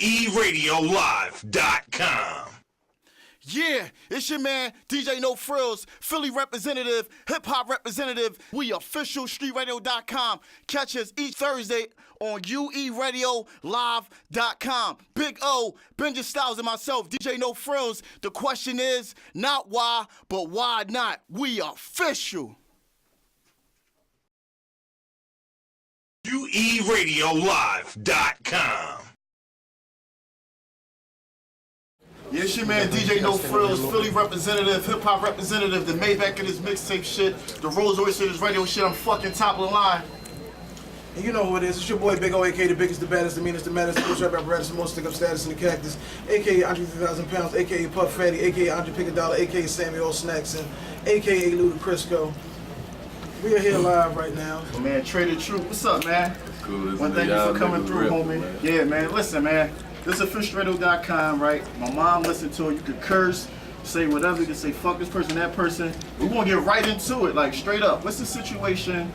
UERadioLive.com. Yeah, it's your man, DJ Nophrillz, Philly representative, hip-hop representative. We official streetradio.com. Catch us each Thursday on UERadioLive.com. Big O, Benja Styles, and myself, DJ Nophrillz. The question is not why, but why not? We official. UERadioLive.com. Yeah, it's your man, DJ Nophrillz, Philly representative, hip-hop representative, the Maybach of this mixtape shit, the Rolls Royce of this radio shit. I'm fucking top of the line. And you know who it is. It's your boy Big O, a.k.a. the biggest, the baddest, the meanest, the maddest, the most rap apparatus, the most stick-up status in the cactus, a.k.a. Andre 3,000 pounds, a.k.a. Puff Fatty, a.k.a. Andre Pick a Dollar, a.k.a. Samuel Snackson, a.k.a. Luda Crisco. We are here live right now. Oh, man, Trae the Truth. What's up, man? Cool. One, thank you for coming through, homie. Man. Yeah, man. Listen, man. This is officialradio.com, right? My mom listened to it. You could curse, say whatever. You can say fuck this person, that person. We're going to get right into it, like straight up. What's the situation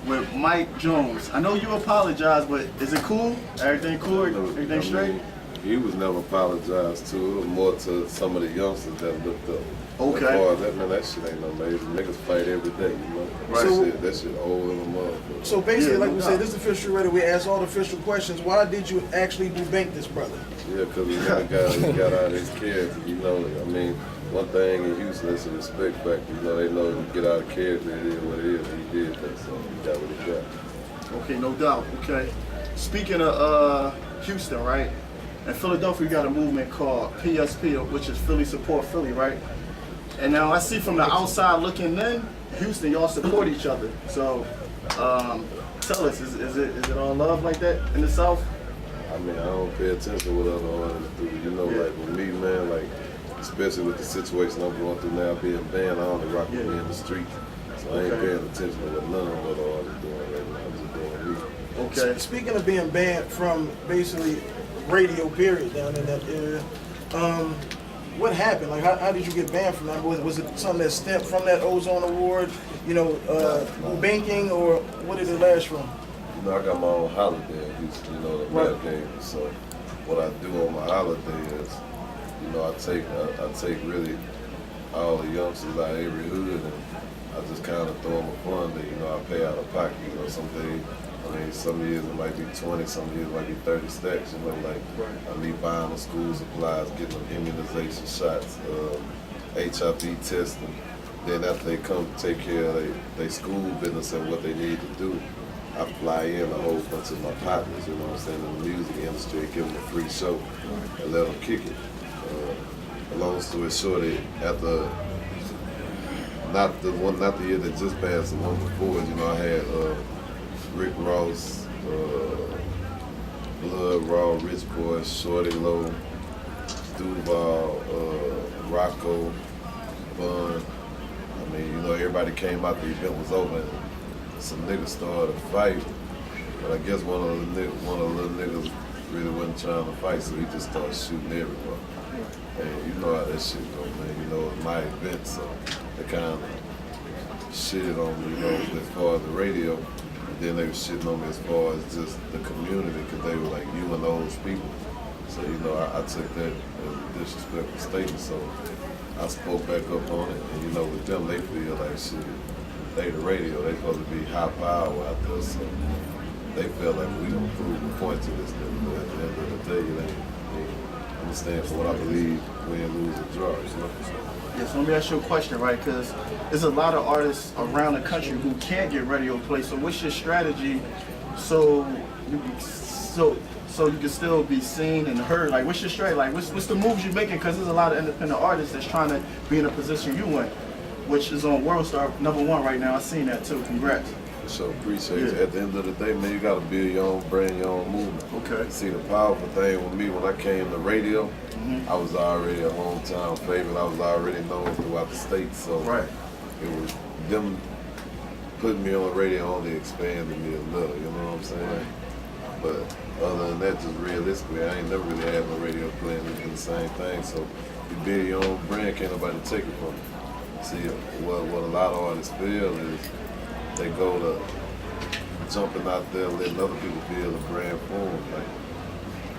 with Mike Jones? I know you apologize, but is it cool? Everything cool? Everything straight? He was never apologized to. It was more to some of the youngsters that looked up. Okay. As far as that, man, that shit ain't no amazing. Niggas fight every day, you know? Right. That shit old in the motherfucker. So basically, like we said, this is official radio. We ask all the official questions. Why did you actually debank this brother? Yeah, because he got out of his character, you know? I mean, one thing in Houston is a respect factor. You know, they know you get out of character, it is what it is. He did that, so he got what he got. Okay, no doubt. Okay. Speaking of Houston, right? In Philadelphia, you got a movement called PSP, which is Philly Support Philly, right? And now I see from the outside looking in, Houston, y'all support each other. So, tell us, is it all love like that in the South? I mean, I don't pay attention to what other artists do. You know, like with me, man, like, especially with the situation I'm going through now, being banned, I only rock with me in the street. So I ain't paying attention to what none of the other artists doing right now. I'm just doing me. Okay. Speaking of being banned from basically radio period down in that area, what happened? Like, how did you get banned from that? Was it something that stemmed from that Ozone Award, you know, banking, or what did it last from? You know, I got my own holiday in Houston, you know, the rap game. So what I do on my holiday is, you know, I take really all the youngsters out of every hood, and I just kind of throw them a fun day. You know, I pay out of pocket. You know, some days, I mean, some years it might be 20, some years it might be 30 stacks. You know, like I need buying them school supplies, getting them immunization shots, HIV testing. Then after they come take care of their school business and what they need to do, I fly in a whole bunch of my partners, you know what I'm saying, in the music industry, give them a free show and let them kick it. Long story short, after not the year that just passed, the one before, you know, I had Rick Ross, Blood Raw, Rich Boy, Shorty Low, Duval, Rocco, Bun. I mean, you know, everybody came out, the event was over, and some niggas started to fight. But I guess one of the little niggas really wasn't trying to fight, so he just started shooting everybody. And you know how that shit go, man. You know, it's my event, so they kind of shitted on me, you know, as far as the radio. And then they were shitting on me as far as just the community, because they were like, you and those people. So, you know, I took that as a disrespectful statement, so I spoke back up on it. And, you know, with them, they feel like shit. They the radio, they supposed to be high power out there, so they felt like we don't prove a point to this thing. But at the end of the day, they understand for what I believe, win, lose, or draw, you know? Yeah, so let me ask you a question, right? Because there's a lot of artists around the country who can't get radio play. So what's your strategy so you can still be seen and heard? Like, what's your strategy? Like, what's the moves you're making? Because there's a lot of independent artists that's trying to be in a position you in, which is on World Star #1 right now. I've seen that too. Congrats. So appreciate it. At the end of the day, man, you gotta build your own brand, your own movement. Okay. See, the powerful thing with me, when I came to radio, I was already a hometown favorite. I was already known throughout the state. So it was them putting me on the radio only expanded me a little, you know what I'm saying? But other than that, just realistically, I ain't never really had no radio playing in the same thing. So you build your own brand, can't nobody take it from you. See, what a lot of artists feel is they go to jumping out there, letting other people build a brand for them. Like,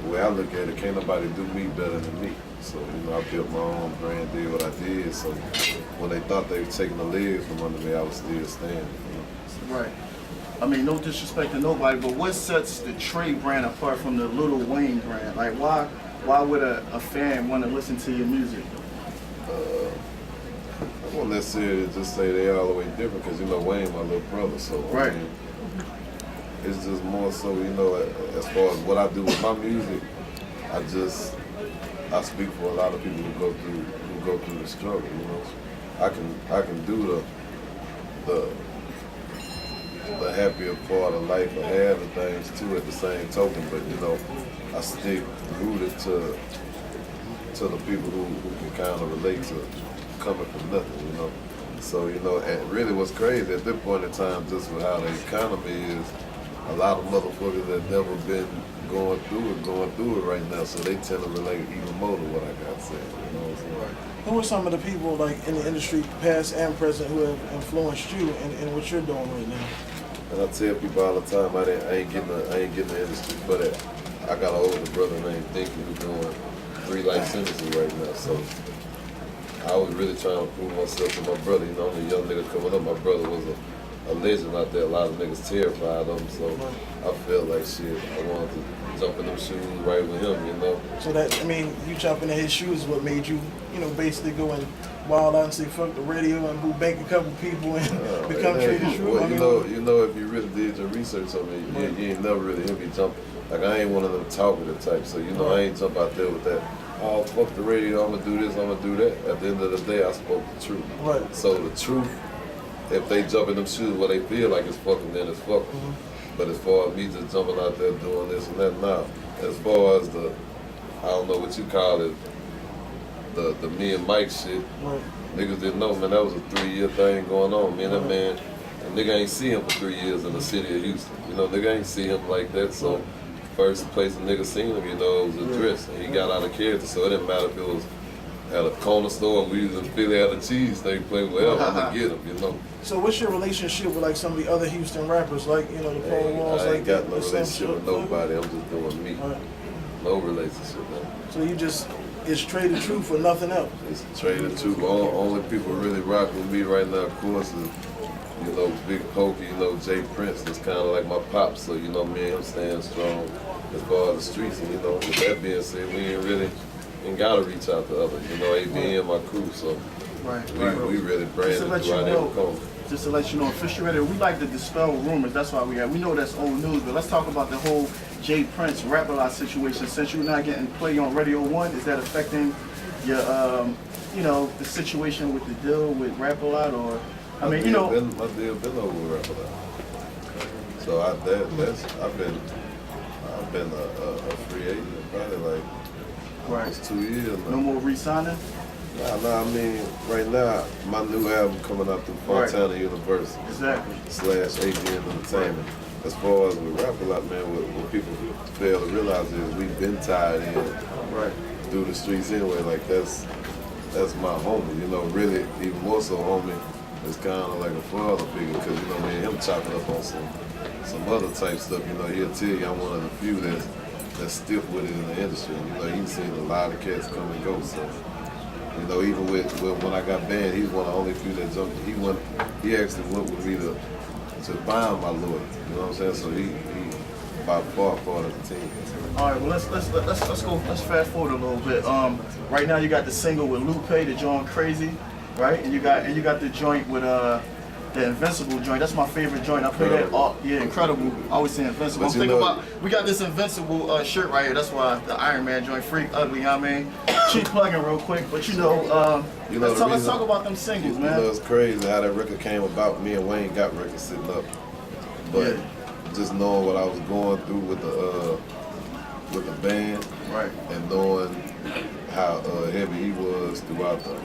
the way I look at it, can't nobody do me better than me. So, you know, I built my own brand, did what I did. So when they thought they were taking the legs from under me, I was still standing. You know? Right. I mean, no disrespect to nobody, but what sets the Trae brand apart from the Lil Wayne brand? Like, why would a fan want to listen to your music? I won't necessarily just say they all the way different because, you know, Wayne my little brother. So, Right. I mean, it's just more so, you know, as far as what I do with my music, I speak for a lot of people who go through the struggle, you know. I can do the happier part of life or have the things too at the same token, but you know, I stick rooted to the people who can kind of relate to coming from nothing, you know. So, you know, and really what's crazy at this point in time, just with how the economy is, a lot of motherfuckers that never been going through it right now, so they tend to relate even more to what I got to say, you know what I'm saying? Who are some of the people like in the industry, past and present, who have influenced you in what you're doing right now? And I tell people all the time, I ain't getting the industry for that. I got an older brother named Dinky who's doing 3 life sentences right now, so I was really trying to prove myself to my brother. You know, I'm a young nigga coming up. My brother was a legend out there. A lot of niggas terrified of him, so I felt like shit. I wanted to jump in them shoes right with him, you know. So that, I mean, you jumping in his shoes is what made you, you know, basically go and wild out and say fuck the radio and go bank a couple people and become Trae the Truth. Well, you know, if you really did your research on me, you ain't never really hear me jump. Like, I ain't one of them talkative types, so, you know, I ain't jump out there with that, oh, fuck the radio, I'm gonna do this, I'm gonna do that. At the end of the day, I spoke the truth. Right. So the truth, if they jump in them shoes where they feel like it's fucking, then it's fucking. But as far as me just jumping out there doing this and that, nah. As far as I don't know what you call it, the me and Mike shit, niggas didn't know, man, that was a 3-year thing going on. Me and that man, and nigga ain't see him for 3 years in the city of Houston. You know, nigga ain't see him like that, so first place a nigga seen him, you know, it was a dress, and he got out of character, so it didn't matter if it was at a corner store, we was in Philly at a cheese thing, play wherever, I'm gonna get him, you know. So what's your relationship with like some of the other Houston rappers, like, you know, the Paul Walls, I like ain't got no the relationship with nobody, I'm just doing me. Right. No relationship, man. So you just, it's Trae the Truth for nothing else. It's Trae the Truth. Only people really rock with me right now, of course, is, you know, Big Pokey, you know, Jay Prince, that's kind of like my pop, so, you know, me and him stand strong as far as the streets, and, you know, with that being said, we ain't gotta reach out to others, you know, AB and my crew, so we really branded throughout every corner. Just to let you know, Official Radio, we like to dispel rumors. That's why we know that's old news, but let's talk about the whole Jay Prince Rap-A-Lot situation. Since you're not getting play on Radio 1, is that affecting your, you know, the situation with the deal with Rap-A-Lot, or, I mean, you know. My deal been over with Rap-A-Lot. So I've been a free agent probably like it's 2 years now. No more re-signing? Nah, I mean, right now, my new album coming out through Fontana University. Exactly. / ABN Entertainment. As far as with Rap-A-Lot, man, what people fail to realize is we've been tied in through the streets anyway. Like, that's my homie, you know, really, even more so homie, it's kind of like a father figure, because, you know, me and him chopping up on some other type stuff, you know, he'll tell you I'm one of the few that's stiff with it in the industry. You know, he's seen a lot of cats come and go, so. You know, even with when I got banned, he's one of the only few that jumped. He actually went with me to bind my lawyer. You know what I'm saying? So he by far part of the team. All right, well let's fast forward a little bit. Right now you got the single with Lupe, the joint Crazy, right? And you got the joint with the Invincible joint. That's my favorite joint. I play that all, yeah, incredible. I always say Invincible. I'm thinking about, we got this Invincible shirt right here. That's why the Iron Man joint, freak ugly, you know what I mean? Cheap plugging real quick, but let's talk about them singles, man. You know, it's crazy how that record came about. Me and Wayne got records sitting up, but just knowing what I was going through with the band, and knowing how heavy he was throughout the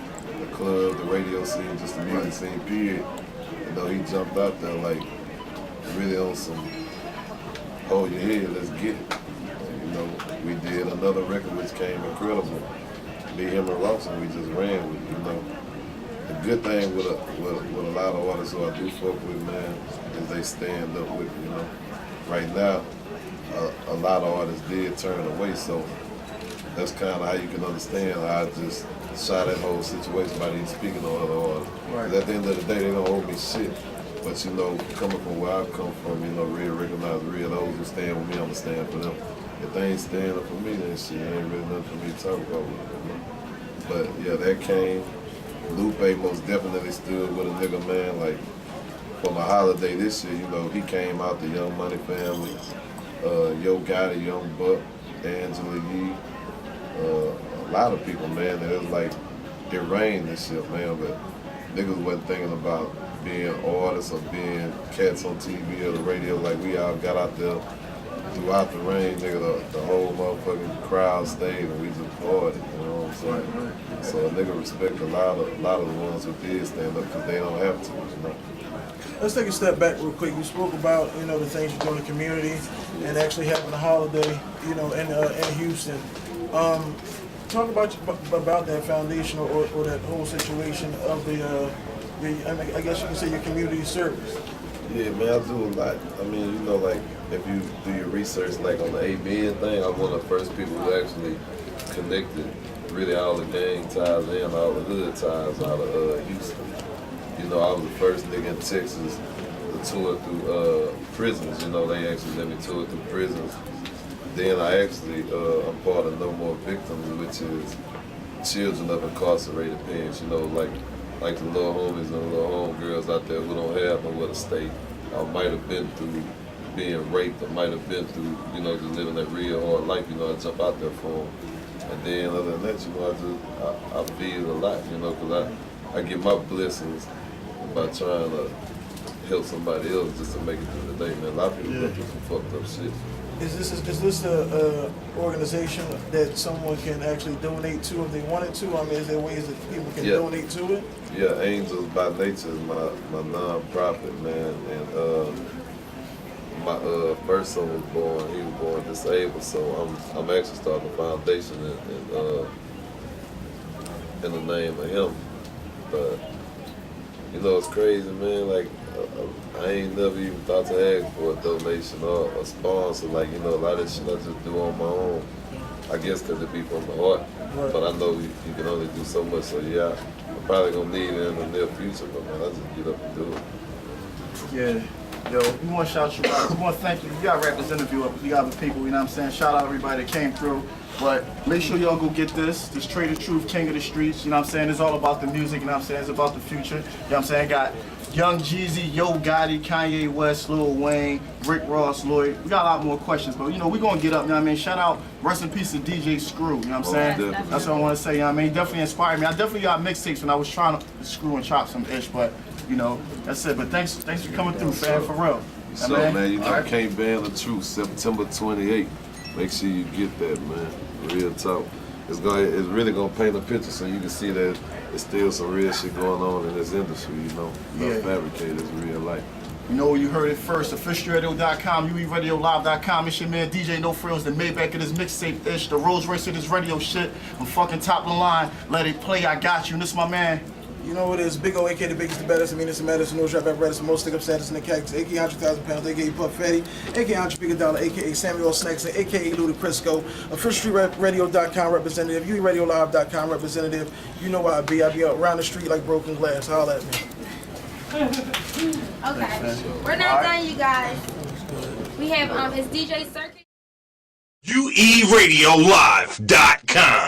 club, the radio scene, just the music scene, period. You know, he jumped out there like really on some hold your head, let's get it. And, you know, we did another record which came incredible. Me, him, and Ross, and we just ran with it, you know. The good thing with a lot of artists who I do fuck with, man, is they stand up with it, you know. Right now, a lot of artists did turn away. So that's kind of how you can understand how I just shot that whole situation by even speaking on other artists. Right. 'Cause at the end of the day, they don't owe me shit. But you know, coming from where I come from, you know, real recognize real. Those who stand with me, I'ma stand for them. If they ain't standing up for me, then shit ain't really nothing for me to talk about. You know? But yeah, that came. Lupe most definitely stood with a nigga, man. Like for my holiday this year, you know, he came out the Young Money family, Yo Gotti, Young Buck, Angela Yee, a lot of people, man. And it was like it rained this year, man. But niggas wasn't thinking about being artists or being cats on TV or the radio. Like we all got out there throughout the rain, nigga. The whole motherfucking crowd stayed and we just partyed. You know what I'm saying? So a nigga respect a lot of the ones who did stand up because they don't have to. You know? Let's take a step back real quick. You spoke about, you know, the things you do in the community and actually having a holiday, you know, in Houston. Talk about that foundation or that whole situation of the, I guess you can say your community service. Yeah, man, I do a lot. I mean, you know, like if you do your research, like on the ABN thing, I'm one of the first people who actually connected really all the gang ties and all the hood ties out of Houston. You know, I was the first nigga in Texas to tour through prisons. You know, they actually let me tour through prisons. Then I actually, I'm part of No More Victims, which is children of incarcerated parents. You know, like the little homies and little homegirls out there who don't have nowhere to stay. I might have been through being raped. I might have been through, you know, just living that real hard life. You know, I jump out there for them. And then other than that, you know, I feel a lot, you know, because I get my blessings by trying to help somebody else just to make it through the day, man. A lot of people go through some fucked up shit. Is this a organization that someone can actually donate to if they wanted to? I mean, is there ways that people can donate to it? Yeah, Angels by Nature is my non-profit, man. And my first son was born, he was born disabled, so I'm actually starting a foundation in the name of him. But you know, it's crazy, man. Like I ain't never even thought to ask for a donation or a sponsor. Like, you know, a lot of shit I just do on my own. I guess because it be from the heart. Right. But I know you can only do so much. So yeah, I'm probably gonna need it in the near future. But man, I just get up and do it. Yeah. Yo, we want to shout you out. We want to thank you. You got to wrap this interview up. You got the people, you know what I'm saying? Shout out everybody that came through. But make sure y'all go get this. This Trae the Truth, King of the Streets. You know what I'm saying? It's all about the music, you know what I'm saying? It's about the future. You know what I'm saying? Got Young Jeezy, Yo Gotti, Kanye West, Lil Wayne, Rick Ross, Lloyd. We got a lot more questions, but you know, we're going to get up, you know what I mean? Shout out, rest in peace to DJ Screw, you know what I'm saying? That's what I want to say, you know what I mean? Definitely inspired me. I definitely got mixtapes when I was trying to screw and chop some ish, but you know, that's it. But thanks for coming through, fam, for real. So man, you know, right. Can't ban the truth, September 28th. Make sure you get that, man. Real talk. It's really gonna paint a picture so you can see that there's still some real shit going on in this industry, you know. Not fabricated, it's real life. You know you heard it first, officialradio.com, ueradiolive.com. It's your man DJ Nophrillz, the Maybach of this mixtape ish, the Rolls Royce of this radio shit. I'm fucking top of the line. Let it play, I got you. And this is my man. You know what it is, Big O, a.k.a. the biggest, the baddest, the meanest, the maddest, the nose trap apparatus, the most stick-up status in the cactus, a.k.a. 100,000 pounds, a.k.a. Puff Fatty, a.k.a. Andre Pigadala, a.k.a. Samuel Snacks, a.k.a. Ludacrisco, officialradio.com representative, ueradiolive.com representative. You know where I be around the street like broken glass. Holla at me. Okay, we're not done, you guys. We have, it's DJ Circuit. ueradiolive.com.